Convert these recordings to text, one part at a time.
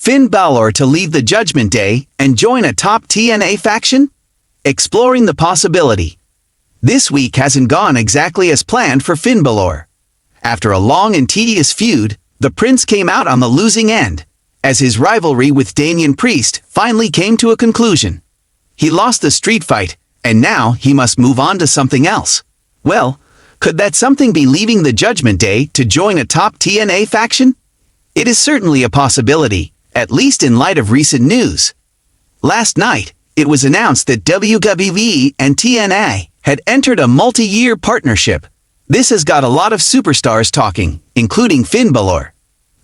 Finn Balor to leave the Judgment Day and join a top TNA faction? Exploring the possibility. This week hasn't gone exactly as planned for Finn Balor. After a long and tedious feud, the Prince came out on the losing end, as his rivalry with Damian Priest finally came to a conclusion. He lost the street fight, and now he must move on to something else. Well, could that something be leaving the Judgment Day to join a top TNA faction? It is certainly a possibility, at least in light of recent news. Last night, it was announced that WWE and TNA had entered a multi-year partnership. This has got a lot of superstars talking, including Finn Balor.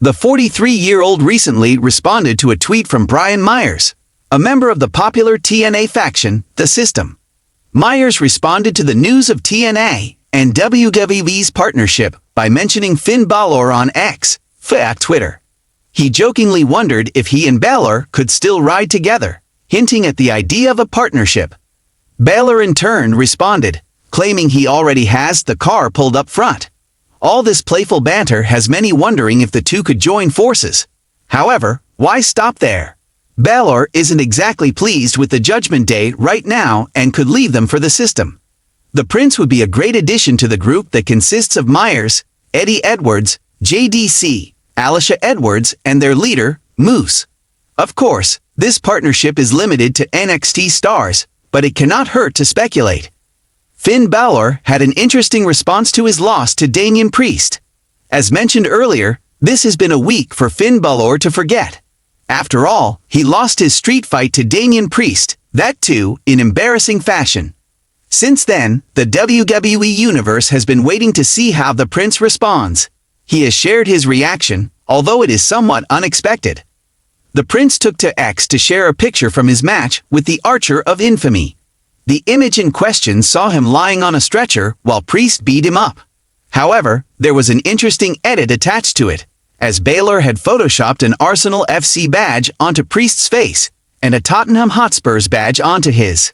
The 43-year-old recently responded to a tweet from Brian Myers, a member of the popular TNA faction, The System. Myers responded to the news of TNA and WWE's partnership by mentioning Finn Balor on X, Twitter. He jokingly wondered if he and Balor could still ride together, hinting at the idea of a partnership. Balor in turn responded, claiming he already has the car pulled up front. All this playful banter has many wondering if the two could join forces. However, why stop there? Balor isn't exactly pleased with the Judgment Day right now and could leave them for the System. The Prince would be a great addition to the group that consists of Myers, Eddie Edwards, JDC, Alicia Edwards, and their leader, Moose. Of course, this partnership is limited to NXT stars, but it cannot hurt to speculate. Finn Balor had an interesting response to his loss to Damian Priest. As mentioned earlier, this has been a week for Finn Balor to forget. After all, he lost his street fight to Damian Priest, that too, in embarrassing fashion. Since then, the WWE Universe has been waiting to see how the Prince responds. He has shared his reaction, although it is somewhat unexpected. The Prince took to X to share a picture from his match with the Archer of Infamy. The image in question saw him lying on a stretcher while Priest beat him up. However, there was an interesting edit attached to it, as Balor had photoshopped an Arsenal FC badge onto Priest's face and a Tottenham Hotspurs badge onto his.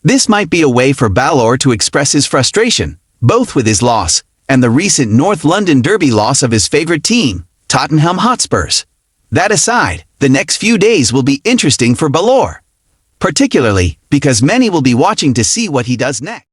This might be a way for Balor to express his frustration, both with his loss and the recent North London Derby loss of his favorite team, Tottenham Hotspurs. That aside, the next few days will be interesting for Balor, particularly because many will be watching to see what he does next.